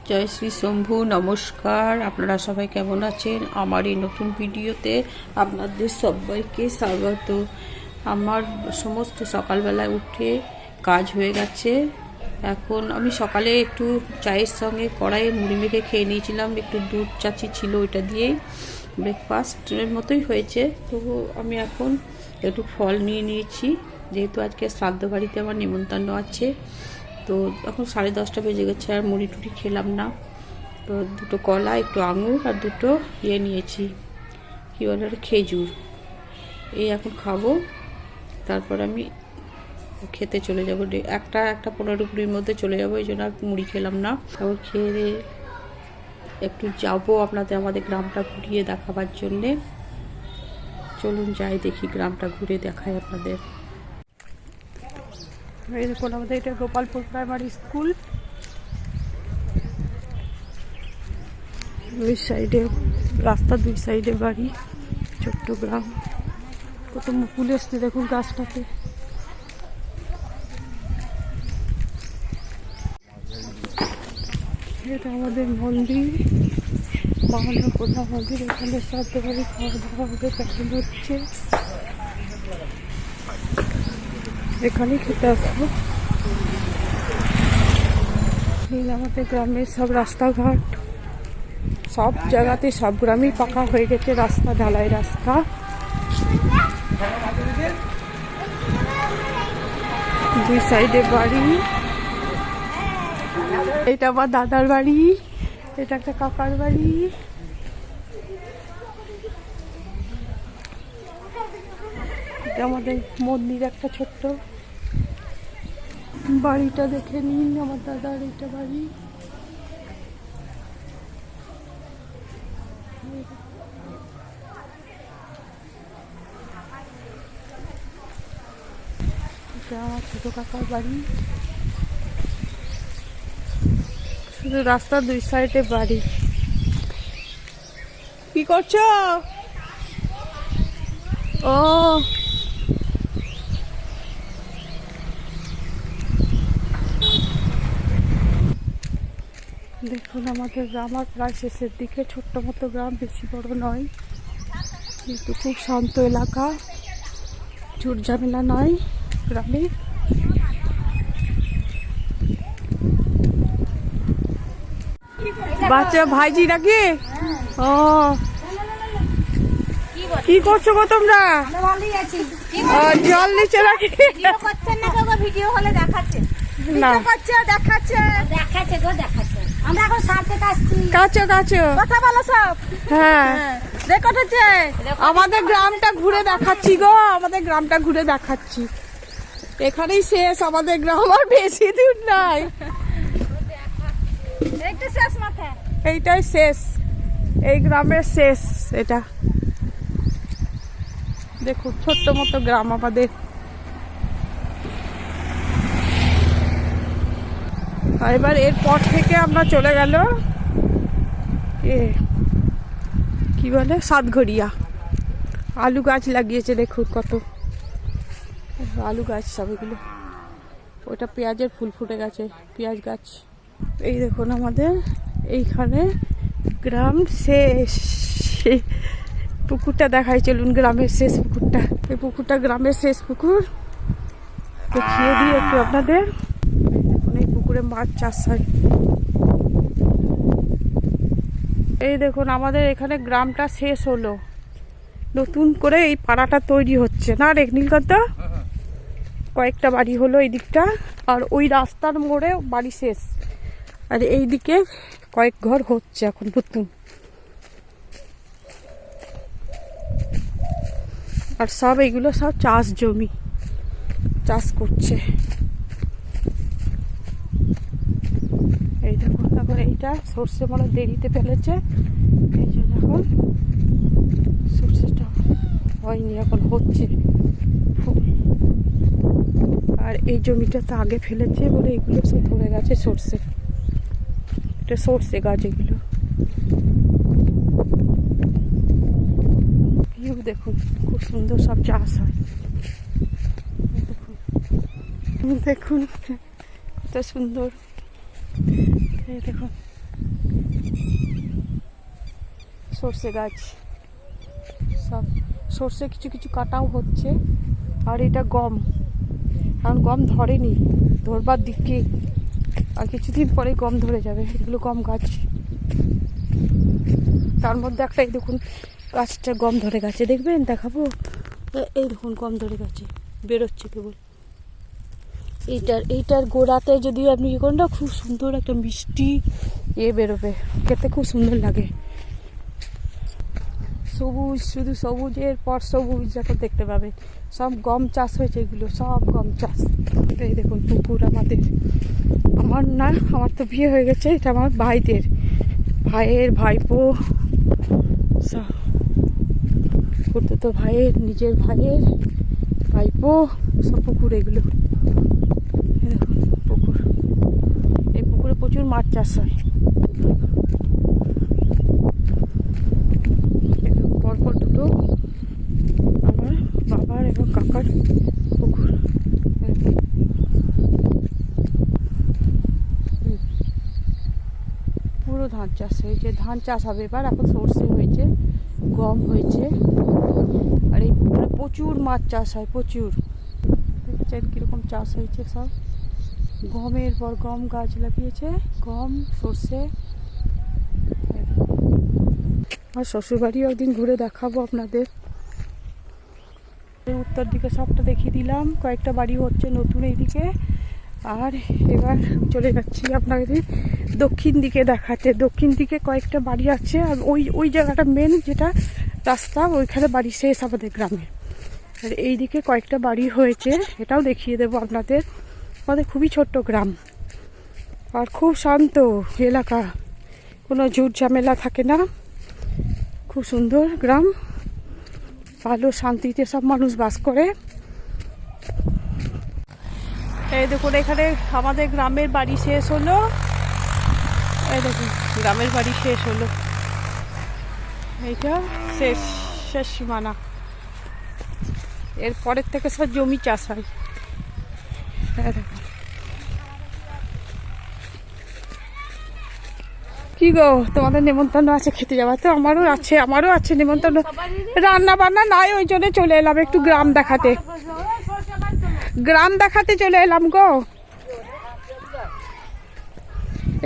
জয় শ্রী শম্ভু। নমস্কার, আপনারা সবাই কেমন আছেন? আমার এই নতুন ভিডিওতে আপনাদের সবাইকে স্বাগত। আমার সমস্ত সকালবেলায় উঠে কাজ হয়ে গেছে। এখন আমি সকালে একটু চায়ের সঙ্গে কড়াইয়ে মুড়ি মেখে খেয়ে নিয়েছিলাম, একটু দুধ চাচি ছিল, ওইটা দিয়েই ব্রেকফাস্টের মতোই হয়েছে। তো আমি এখন একটু ফল নিয়ে নিয়েছি, যেহেতু আজকে শ্রাদ্ধ বাড়িতে আমার নিমন্ত্রণ আছে। তো এখন 10:30 বেজে গেছে, আর মুড়ি টুড়ি খেলাম না। তো দুটো কলা, একটু আঙুর আর দুটো নিয়েছি, কী বলে খেজুর, এই এখন খাবো। তারপর আমি খেতে চলে যাবো, একটা 15-20 মধ্যে চলে যাবো, এই জন্য আর মুড়ি খেলাম না। তারপর খেয়ে একটু যাবো আপনাদের আমাদের গ্রামটা ঘুরিয়ে দেখাবার জন্যে। চলুন যাই, দেখি গ্রামটা ঘুরে দেখাই আপনাদের। এই দেখুন, আমাদের এটা গোপালপুর প্রাইমারি স্কুল। দুই সাইডে রাস্তা, দুই সাইডে বাড়ি, ছোট্ট গ্রাম। কত মুকুল এসছে দেখুন গাছটাতে। এটা আমাদের মন্দির, মহান্নপূর্ণা মন্দির। এখানে শ্রাদ্ধ বাড়ি খাওয়া দাওয়া হবে, প্যাকেট হচ্ছে, এখানেই খেতে আসবো। আমাদের গ্রামের সব রাস্তাঘাট, সব জায়গাতে, সব গ্রামেই পাকা হয়ে গেছে রাস্তা, ঢালাই রাস্তা। দুই সাইডে বাড়ি। এটা আমার দাদার বাড়ি, এটা একটা কাকার বাড়ি। এটা আমাদের মন্দির, একটা ছোট্ট বাড়িটা দেখে নিন, আমার দাদার এটা বাড়ি। এটা আমার ছোট কাকার বাড়ি। শুধু রাস্তার দুই সাইডে বাড়ি। কি করছো? ও দেখুন, আমাদের গ্রাম আর প্রায় শেষের দিকে। ছোট্ট মতো গ্রাম, বেশি বড় নয়, কিন্তু খুব শান্ত এলাকা, ঝুট ঝামেলা নয় গ্রামে। বাচ্চা ভাইজি নাকি? ও, কি করছো গো তোমরা? জল নিচে নাকি? ভিডিও হলে দেখাচ্ছে না, আমরা এখন সাথে কাছো কথা বলো সব। হ্যাঁ, রেকর্ড হচ্ছে। আমাদের গ্রামটা ঘুরে দেখাচ্ছি গো, আমাদের গ্রামটা ঘুরে দেখাচ্ছি। এখানেই শেষ আমাদের গ্রাম, আর বেশি দূর নাই। একটু শেষ মাথা, এইটাই শেষ, এই গ্রামের শেষ এটা। দেখুন, ছোট্ট মতো গ্রাম আমাদের। এবার এরপর থেকে আমরা চলে গেল কি বলে সাতঘড়িয়া। আলু গাছ লাগিয়েছে, দেখুন কত আলু গাছ, সব এগুলো। ওটা পেঁয়াজের ফুল ফুটে গেছে, পেঁয়াজ গাছ। এই দেখুন আমাদের এইখানে গ্রাম শেষ। পুকুরটা দেখাই, চলুন, গ্রামের শেষ পুকুরটা। এই পুকুরটা গ্রামের শেষ পুকুর, দেখিয়ে দিই একটু আপনাদের। দেখুন, এই পুকুরে মাছ চাষ হয়। এই দেখুন, আমাদের এখানে গ্রামটা শেষ হলো, নতুন করে এই পাড়াটা তৈরি হচ্ছে না রে নীলকন্ঠা? কয়েকটা বাড়ি হলো এই দিকটা, আর ওই রাস্তার মোড়ে বাড়ি শেষ, আর এই দিকে কয়েক ঘর হচ্ছে এখন নতুন। আর সব এইগুলো সব চাষ জমি, চাষ করছে। এই দেখুন, এখন এইটা সর্ষে মনে দেরিতে ফেলেছে, এই জন্য এখন সর্ষেটা হয়নি, এখন হচ্ছে ফুল। আর এই জমিটা তো আগে ফেলেছে বলে এগুলো সব ধরে গেছে সর্ষে, এটা সর্ষে গাছ এগুলো। ভিউ দেখুন, খুব সুন্দর, সব চাষ হয়। দেখুন কত সুন্দর, এই দেখুন সর্ষে গাছ, সব সর্ষে কিছু কিছু কাটাও হচ্ছে। আর এটা গম, কারণ গম ধরেনি, ধরবার দিকে, আর কিছুদিন পরে গম ধরে যাবে। এগুলো গম গাছ, তার মধ্যে একটা এই দেখুন গাছটা গম ধরে গেছে, দেখবেন দেখাবো। এই দেখুন গম ধরে গেছে, বেরোচ্ছে কেবল। এইটার গোড়াতে যদি আপনি ইয়ে করেন না, খুব সুন্দর একটা মিষ্টি বেরোবে, খেতে খুব সুন্দর লাগে। সবুজ, শুধু সবুজের পর সবুজ যখন দেখতে পাবে। সব গম চাষ হয়েছে, এগুলো সব গম চাষ। এই দেখুন পুকুর আমাদের, আমার না, আমার তো বিয়ে হয়ে গেছে, এটা আমার ভাইয়ের ভাইপো সব, তো ভাইয়ের নিজের ভাইয়ের ভাইপো সব পুকুর এগুলো। দেখুন পুকুর, এই পুকুরে প্রচুর মাছ চাষ হয়। পরপর দুটো আমার বাবার এবং কাকার পুকুর। পুরো ধান চাষ হয়েছে, ধান চাষ হবে এবার। এখন সর্ষে হয়েছে, গম হয়েছে, আর এই পুকুরে প্রচুর মাছ চাষ হয়, প্রচুর। দেখছেন কীরকম চাষ হয়েছে সব। গমের পর গম গাছ লাগিয়েছে, গম, সর্ষে। আর শ্বশুরবাড়িও একদিন ঘুরে দেখাবো আপনাদের। উত্তর দিকে সবটা দেখিয়ে দিলাম, কয়েকটা বাড়ি হচ্ছে নতুন এইদিকে। আর এবার চলে যাচ্ছি আপনাদের দক্ষিণ দিকে দেখাতে। দক্ষিণ দিকে কয়েকটা বাড়ি আছে, আর ওই জায়গাটা মেন যেটা রাস্তা, ওইখানে বাড়ি শেষ আমাদের গ্রামে। আর এইদিকে কয়েকটা বাড়ি হয়েছে, এটাও দেখিয়ে দেবো আপনাদের। আমাদের খুবই ছোট্ট গ্রাম, আর খুব শান্ত এলাকা, কোনো ঝুট ঝামেলা থাকে না। খুব সুন্দর গ্রাম, ভালো শান্তিতে সব মানুষ বাস করে। এই দেখুন এখানে আমাদের গ্রামের বাড়ি শেষ হলো। এই দেখুন গ্রামের বাড়ি শেষ হলো, এইটা শেষ সীমানা। এরপরের থেকে সব জমি চাষ হয়। দেখুন কি গো, তোমাদের নেমন্তন্ন আছে খেতে যাওয়া? তো আমারও আছে নেমন্তন্ন। রান্না বান্না নাই, ওই জন্য চলে এলাম একটু গ্রাম দেখাতে চলে এলাম গো।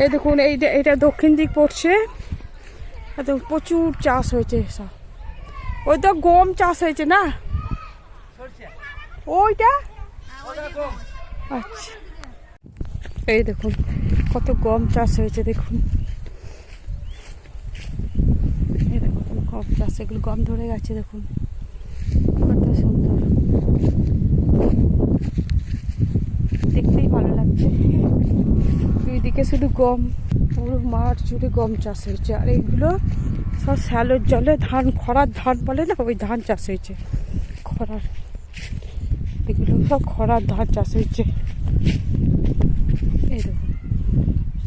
এই দেখুন এইটা দক্ষিণ দিক পড়ছে, প্রচুর চাষ হয়েছে সব। ওই তো গম চাষ হয়েছে না, ওইটা আচ্ছা। এই দেখুন কত গম চাষ হয়েছে, দেখুন এই দেখুন গম চাষ, এগুলো গম ধরে গেছে, দেখুন কত সুন্দর, দেখতেই ভালো লাগছে। দুই দিকে শুধু গম, পুরো মাঠ জুড়ে গম চাষ হয়েছে। আর এইগুলো সব শ্যালোর জলে ধান, খরার ধান বলে না, ওই ধান চাষ হয়েছে। খরার, এগুলো সব খরার ধান চাষ হয়েছে। এই দেখুন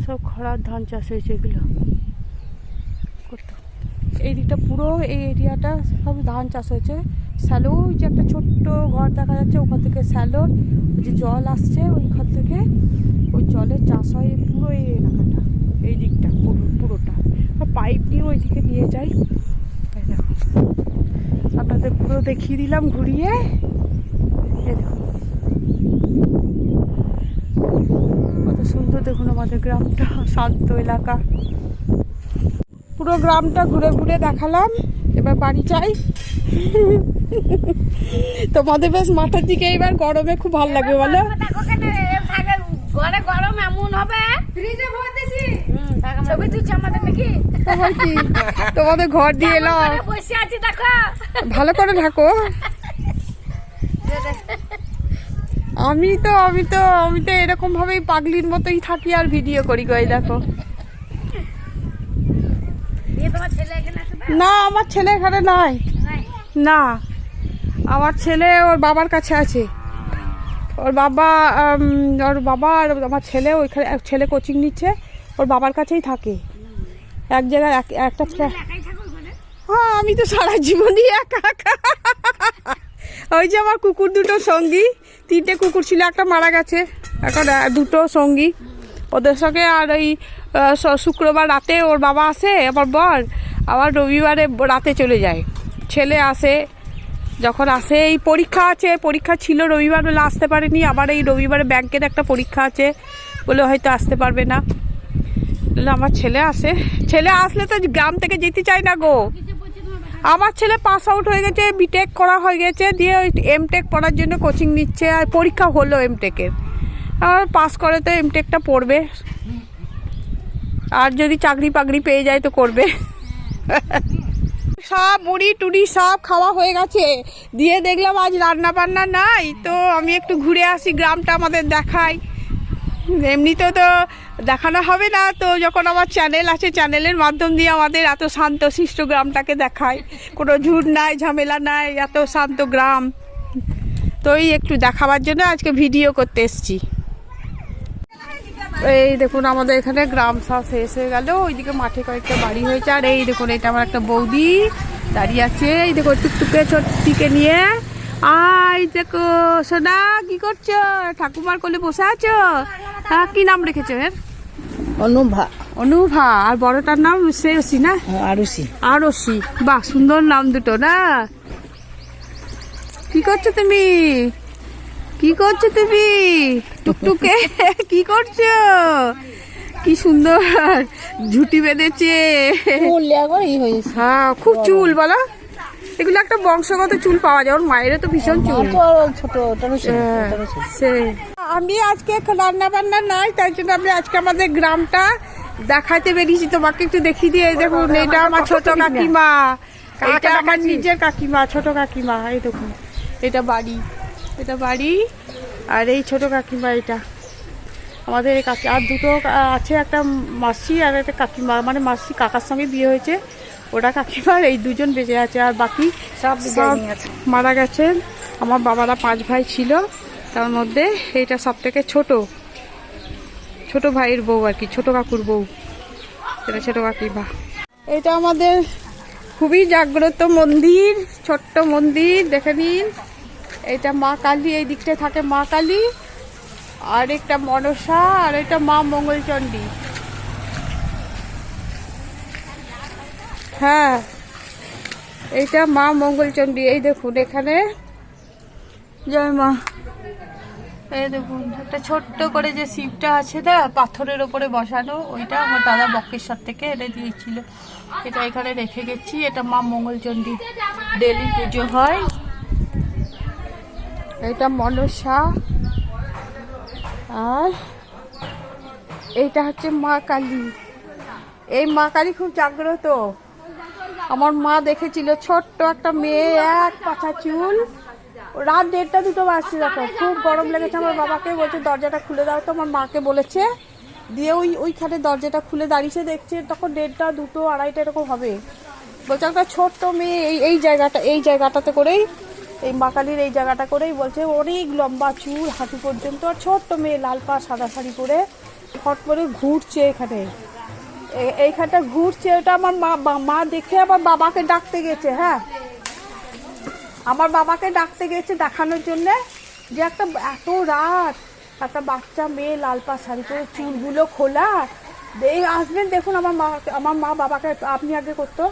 সব খরার ধান চাষ হয়েছে এগুলো। কত এই দিকটা পুরো এই এরিয়াটা সব ধান চাষ হয়েছে। শ্যালো, ওই যে একটা ছোট্ট ঘর দেখা যাচ্ছে, ওখান থেকে শ্যালোর ওই যে জল আসছে, ওইখান থেকে ওই জলে চাষ হয় পুরো এই এলাকাটা, এই দিকটা পুরোটা। পাইপ নিয়ে ওইদিকে নিয়ে যাই। দেখো আপনাদের পুরো দেখিয়ে দিলাম ঘুরিয়ে। এই দেখুন কত সুন্দর, দেখুন আমাদের গ্রামটা, শান্ত এলাকা। পুরো গ্রামটা ঘুরে ঘুরে দেখালাম, এবার বাড়ি চাই। তোমাদের বেশ মাঠের দিকে এবার গরমে খুব ভালো লাগবে বলো। ঘরে গরম এমন হবে, ফ্রিজে ভরে দিছি। ছবি তুলছি আমাদের নাকি? তোমাদের ঘর দিয়ে এলাম, বসে আছি দেখো। ভালো করে থাকো। আমি তো এরকম ভাবেই পাগলির মতোই থাকি আর ভিডিও করি গো। এই দেখো, না আমার ছেলে এখানে নাই, না আমার ছেলে ওর বাবার কাছে আছে। ওর বাবা আর আমার ছেলে ওইখানে, ছেলে কোচিং নিচ্ছে, ওর বাবার কাছেই থাকে এক জায়গায় একটা ফ্ল্যাট। হ্যাঁ আমি তো সারা জীবনই একা একা। ওই যে আমার কুকুর দুটো সঙ্গী, 3টে কুকুর ছিল, একটা মারা গেছে, এখন 2টো সঙ্গী ওদের সঙ্গে। আর ওই শুক্রবার রাতে ওর বাবা আসে, আমার বর, আবার রবিবারে রাতে চলে যায়। ছেলে আসে, যখন আসে এই পরীক্ষা আছে, পরীক্ষা ছিল রবিবার বলে আসতে পারেনি, আবার এই রবিবারে ব্যাংকের একটা পরীক্ষা আছে বলে হয়তো আসতে পারবে না। তাহলে আমার ছেলে আসে, ছেলে আসলে তো গ্রাম থেকে যেতে চায় না গো। আমার ছেলে পাস আউট হয়ে গেছে, বিটেক করা হয়ে গেছে, দিয়ে ওই এমটেক পড়ার জন্য কোচিং নিচ্ছে, আর পরীক্ষা হলো এমটেকের, আর পাস করে তো এমটেকটা পড়বে, আর যদি চাকরি বাকরি পেয়ে যায় তো করবে। সব মুড়ি টুড়ি সব খাওয়া হয়ে গেছে, দিয়ে দেখলাম আজ রান্না বান্না নাই, তো আমি একটু ঘুরে আসি, গ্রামটা আমাদের দেখাই। এমনিতেও তো দেখানো হবে না, তো যখন আমার চ্যানেল আছে, চ্যানেলের মাধ্যম দিয়ে আমাদের এত শান্তশিষ্ট গ্রামটাকে দেখায়, কোনো ঝুট নাই, ঝামেলা নাই, এত শান্ত গ্রাম, তো এই একটু দেখাবার জন্য আজকে ভিডিও করতে এসছি। এই দেখুন আমাদের এখানে গ্রাম সব শেষ হয়ে গেল, ওইদিকে মাঠে কয়েকটা বাড়ি হয়েছে, আর এই দেখুন এটা আমার একটা বৌদি দাঁড়িয়ে আছে, এই দেখো টুকটুকে ছোটটিকে নিয়ে। আই দেখো সোনা, কি করছো? ঠাকুমার কোলে বসে আছো? হ্যাঁ, কি নাম রেখেছো এর? অনুভা। অনুভা। আর বড়টার নাম শ্রেয়সী না? আরুষি। আরশি। বাহ, সুন্দর নাম দুটো না? কি করছো তুমি? কি করছো তুমি টুকটুকে? কি করছো? কি সুন্দর ঝুটি বেঁধেছে। হ্যাঁ, খুব চুল বলো, এগুলো একটা বংশগত চুল পাওয়া যায়, ওর মায়েরও তো ভীষণ চুল। ছোট আমি আজকে রান্না বান্না নাই, তাই জন্য আমি আজকে আমাদের গ্রামটা দেখাতে বেরিয়েছি, তোমাকে একটু দেখিয়ে দিয়ে। দেখুন এটা আমার ছোট কাকিমা, এটা আমার নিজের কাকিমা, ছোট কাকিমা। এই দেখুন এটা বাড়ি, এটা বাড়ি, আর এই ছোট কাকিমা এটা আমাদের কাকি। আর দুটো আছে, একটা মাসি আর একটা কাকিমা, মানে মাসি কাকার সঙ্গে বিয়ে হয়েছে, ওটা কাকিমার। এই দুজন বেঁচে আছে, আর বাকি সব মারা গেছেন। আমার বাবারা 5 ভাই ছিল, তার মধ্যে এইটা সব থেকে ছোট ভাইয়ের বউ আর কি, ছোট কাকুর বউ, এটা ছোট কাকিমা। এটা আমাদের খুবই জাগ্রত মন্দির, ছোট্ট মন্দির, দেখে নিন। এটা মা কালী, এই দিকটায় থাকে মা কালী, আর একটা মনসা, আর এটা মা মঙ্গলচণ্ডী। হ্যাঁ, এইটা মা মঙ্গলচণ্ডী। এই দেখুন এখানে জয় মা। এই দেখুন একটা ছোট্ট করে যে শিবটা আছে না, পাথরের ওপরে বসানো, ওইটা আমার দাদা বক্রেশ্বর থেকে এনে দিয়েছিল, এটা এখানে রেখে গেছি। এটা মা মঙ্গলচণ্ডী, ডেলি পুজো হয়। এটা মনসা, আর এইটা হচ্ছে মা কালী। এই মা কালী খুব জাগ্রত। আমার মা দেখেছিল ছোট্ট একটা মেয়ে, এক পাছা চুল, রাত 1:30 2টো বাজছে, দেখো খুব গরম লেগেছে আমার বাবাকে, বলছে দরজাটা খুলে দাও, তো আমার মাকে বলেছে, দিয়ে ওইখানে দরজাটা খুলে দাঁড়িয়েছে, দেখছে তখন 1:30 2টো 2:30 এরকম হবে। বলছে একটা ছোট্ট মেয়ে এই জায়গাটাতে করেই, এই মা কালীর এই জায়গাটা করেই, বলছে অনেক লম্বা চুল হাঁটু পর্যন্ত, আর ছোট্ট মেয়ে লাল পা সাদা শাড়ি পরে ফট করে ঘুরছে এখানে, এইখানটা ঘুরছে। ওটা আমার মা দেখে আমার বাবাকে ডাকতে গেছে। হ্যাঁ, আমার বাবাকে ডাকতে গেছে দেখানোর জন্যে, যে একটা এত রাত একটা বাচ্চা মেয়ে লাল পা শাড়ি পরে চুলগুলো খোলা, আসবেন দেখুন। আমার মা বাবাকে, আপনি আগে করতো,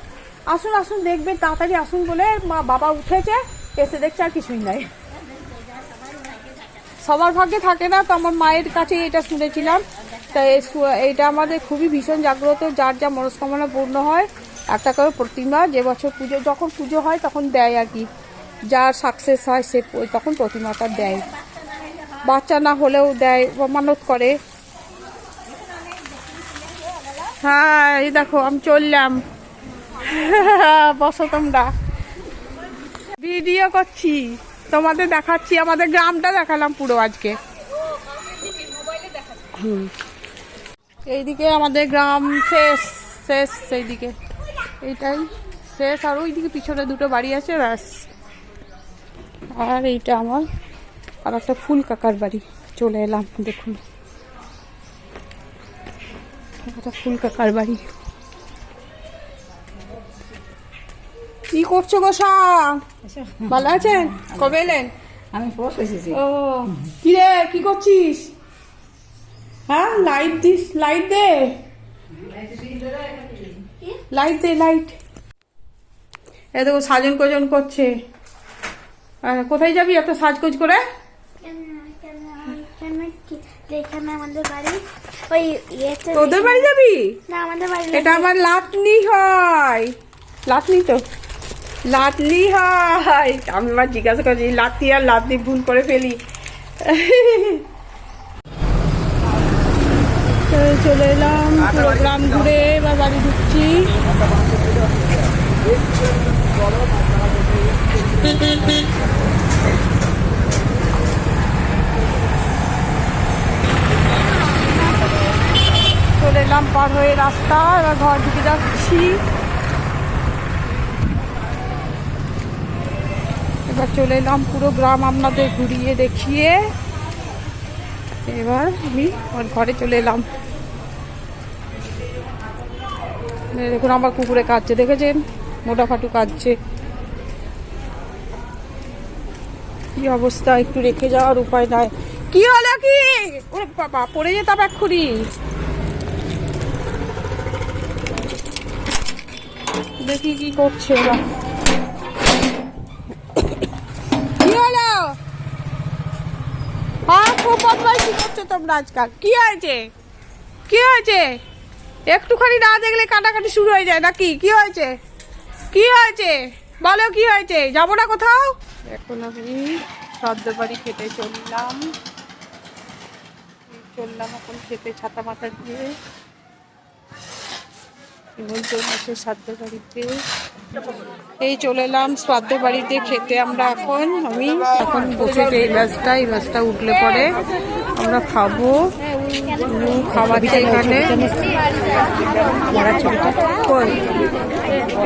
আসুন দেখবেন, তাড়াতাড়ি আসুন বলে বাবা উঠেছে, এসে দেখছে আর কিছুই নাই। সবার ভাগ্যে থাকে না, তো আমার মায়ের কাছে এটা শুনেছিলাম। তাই এইটা আমাদের খুবই ভীষণ জাগ্রত, যার যা মনস্কামনা পূর্ণ হয়, একটা করে প্রতিমা, যে বছর যখন পুজো হয় তখন দেয় আর কি, যার সাকসেস হয় সে তখন প্রতিমাটা দেয়, বাচ্চা না হলেও দেয়, মানত করে। হ্যাঁ, এই দেখো আমি চললাম, বসো তোমরা, ভিডিও করছি, তোমাদের দেখাচ্ছি, আমাদের গ্রামটা দেখালাম পুরো আজকে। এইদিকে আমাদের গ্রাম শেষ, সেইদিকে এইটাই শেষ, আর ওইদিকে পিছনে 2টো বাড়ি আছে ব্যাস। আর এইটা আমার আর একটা ফুল কাকার বাড়ি, চলে এলাম, দেখুন একটা ফুল কাকার বাড়ি। কি করছো গোসা? ভালো আছেন? কবে এলেন? আমি পোষ এসেছি। ও কি রে, কি করছিস? হ্যাঁ, লাইট দিস, লাইট দে, লাইট দে, লাইট এ দেখো সাজন কোজন করছে। কোথায় যাবি এত সাজগোজ করে? এখানে আমাদের বাড়ি, ওই তোদের বাড়ি যাবি? না আমাদের বাড়ি, এটা আমার লাতনি হয়। লাতনি তো, লাতনি হয়। আমি আবার জিজ্ঞাসা করছি লাতি আর লাতনি ভুল করে ফেলি। চলে এলাম পুরো গ্রাম ঘুরে, এবার বাড়ি ঢুকছি। চলে এলাম পার হয়ে রাস্তা, এবার ঘর ঢুকে যাচ্ছি। এবার চলে এলাম পুরো গ্রাম আপনাদের ঘুরিয়ে দেখিয়ে, এবার আমি আমার ঘরে চলে এলাম। দেখুন আমার কুকুরে কাঁদছে, দেখেছেন? মোটা ফাটু কাঁদছে। কি অবস্থা, একটু রেখে যাওয়ার উপায় নাই। কি হলো কি? ওরে বাবা, পড়ে যেতাম এক্ষুনি। দেখি কি করছে ওরা। কি হলো? হ্যাঁ, খুব বদমাইশি করছো তোমরা আজকাল। কি হয়েছে? কি হয়েছে? একটুখানি না দেখলে কাটাকাটি শুরু হয়ে যায় নাকি? কি হয়েছে? কি হয়েছে বলো, কি হয়েছে? যাবো না কোথাও? এখন আমি শ্রাদ্ধ বাড়ি খেতে চললাম। এখন খেতে, ছাতা মাথা দিয়ে। শ্রাদ্ধ বাড়িতে এই চলে এলাম শ্রাদ্ধ বাড়িতে খেতে আমরা এখন। এখন বসেছি এই বাসটা উঠলে পরে আমরা খাবো। খাওয়াচ্ছে এখানে।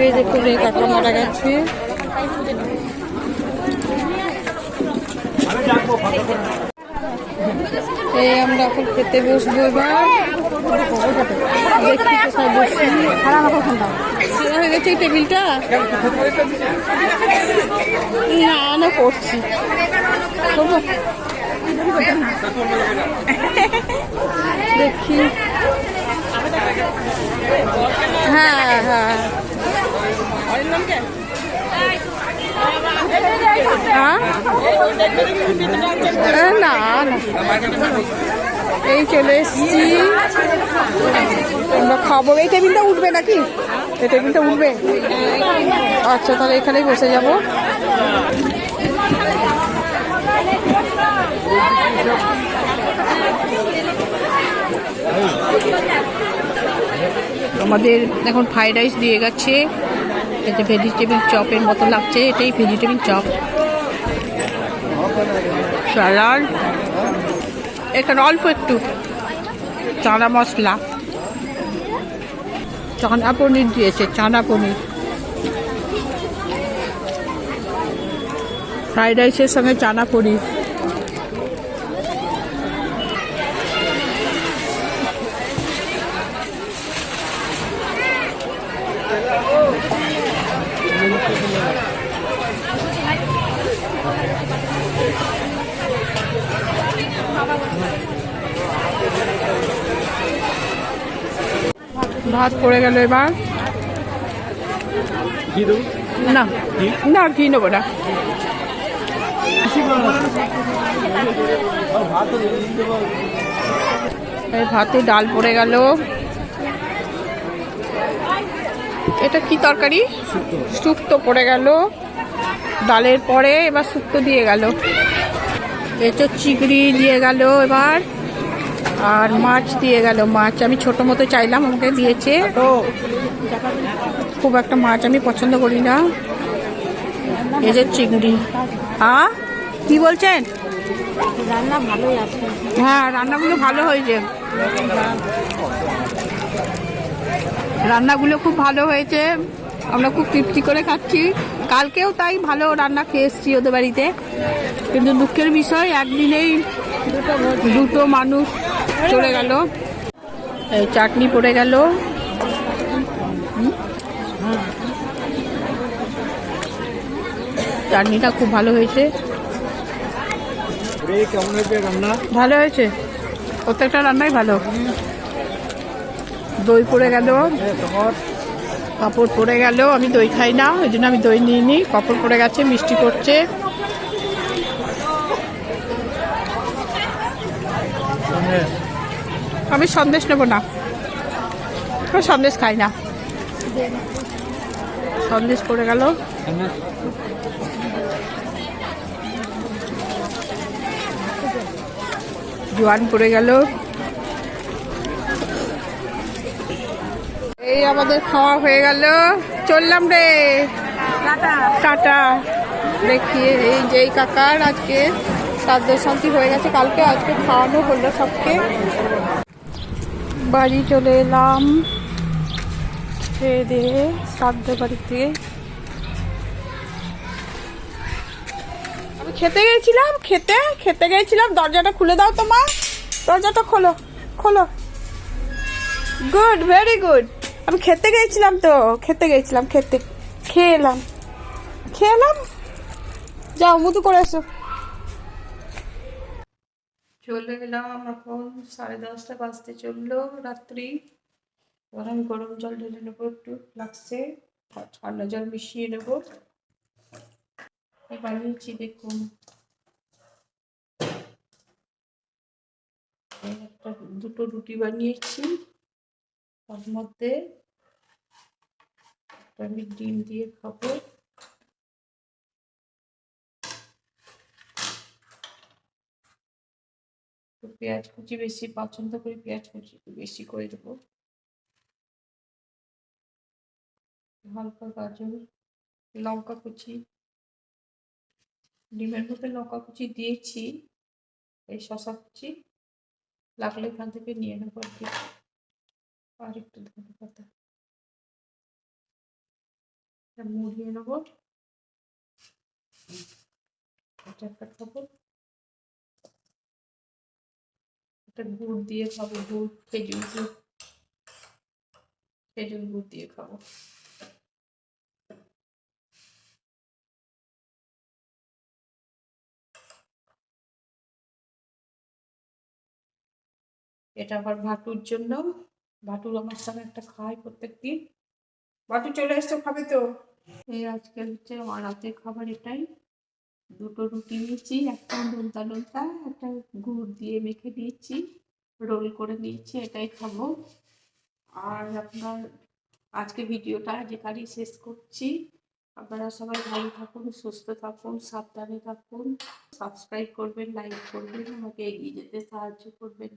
এই দেখুন এই কাকা মারা গেছে। এই আমরা এখন খেতে বসবো। এবার দেখি কোথায় বসি। হয়ে গেছে এই টেবিলটা? না করছি। দেখি। হ্যাঁ হ্যাঁ, না এই চলে এসছি আমরা খাবো। এই টেবিলটা উঠবে নাকি? এই টেবিলটা উঠবে? আচ্ছা, তাহলে এখানেই বসে যাব। আমাদের এখন ফ্রাইড রাইস দিয়ে গেছে। এটা ভেজিটেবিল চপের মতো লাগছে, এটাই ভেজিটেবিল চপ। স্যালাড, এখানে অল্প একটু চানা মশলা, চানা পনির দিয়েছে, চানা পনির। ফ্রাইড রাইসের সঙ্গে চানা পনির। ভাত পড়ে গেল। এবার না না, ঘি নেবো না। ভাতে ডাল পড়ে গেল। এটা কি তরকারি? শুক্তো পড়ে গেল ডালের পরে। এবার শুক্তো দিয়ে গেল। এটা চিংড়ি দিয়ে গেল এবার, আর মাছ দিয়ে গেল। মাছ আমি ছোট মতো চাইলাম, আমাকে দিয়েছে। খুব একটা মাছ আমি পছন্দ করি না। এই যে চিংড়ি। হ্যাঁ, কি বলছেন? রান্না ভালোই আছে। হ্যাঁ, রান্নাগুলো ভালো হয়েছে। রান্নাগুলো খুব ভালো হয়েছে, আমরা খুব তৃপ্তি করে খাচ্ছি। কালকেও তাই ভালো রান্না খেয়ে এসেছি ওদের বাড়িতে। কিন্তু দুঃখের বিষয়, একদিনেই দুটো মানুষ চলে গেল। এই চাটনি পড়ে গেল। চাটনিটা খুব ভালো হয়েছে। ভালো হয়েছে, প্রত্যেকটা রান্নাই ভালো। দই পড়ে গেল। কাপড় পড়ে গেল, আমি দই খাই না, ওই জন্য আমি দই নিয়ে নিই। কাপড় পড়ে গেছে, মিষ্টি পড়ছে। আমি সন্দেশ নেবো না, আমি সন্দেশ খাই না। সন্দেশ পড়ে গেল। জোয়ান পড়ে গেল। এই আমাদের খাওয়া হয়ে গেল, চললাম রে, টাটা। দেখিয়ে এই যে এই কাকার আজকে শ্রাদ্ধ শান্তি হয়ে গেছে, কালকে আজকে খাওয়ানো হলো সবকে। বাড়ি চলে এলাম খেয়ে দিয়ে শ্রাদ্ধ বাড়ি থেকে। আমি খেতে গেছিলাম, দরজাটা খুলে দাও তো মা, দরজাটা খোলো খোলো। Good, very good. আমি খেতে গেছিলাম, খেয়ে এলাম। যাও মুতু করে এসো। চলে এলাম, এখন 10:30 বাজতে চললো রাত্রি। এবার আমি গরম জল ঢেলে নেবো, একটু লাগছে, ঠান্ডা জল মিশিয়ে নেবো। বানিয়েছি দেখুন, দুটো রুটি বানিয়েছি, তার মধ্যে আমি ডিম দিয়ে খাবো। পেঁয়াজ কুচি বেশি পছন্দ করি, পেঁয়াজ কুচি বেশি করে দেবো। হালকা গাজর, লঙ্কা কুচি, ডিমের মধ্যে লঙ্কা কুচি দিয়েছি, এই শসা কুচি লাগলে এখান থেকে নিয়ে নেবো আর কি। আর একটু ধনে পাতা মুড়িয়ে নেবো, এটা একটা খাবো। এটা গুড় দিয়ে খাবো, গুড়, খেজুর গুড় দিয়ে খাবো। এটা আবার ভাটুর জন্য, ভাটুর আমার সঙ্গে একটা খায় প্রত্যেকদিন। ভাটু চলে এসছো, খাবে তো? এই আজকে হচ্ছে আমার রাতের খাবার এটাই। দুটো রুটি নিয়েছি, একটা নোনতা, একটা গুড় দিয়ে মেখে দিয়েছি, রোল করে নিয়েছি, এটাই খাবো। আর আপনার আজকে ভিডিওটা যেখানেই শেষ করছি। আপনারা সবাই ভালো থাকুন, সুস্থ থাকুন, সাবধানে থাকুন। সাবস্ক্রাইব করবেন, লাইক করবেন, আমাকে এগিয়ে যেতে সাহায্য করবেন।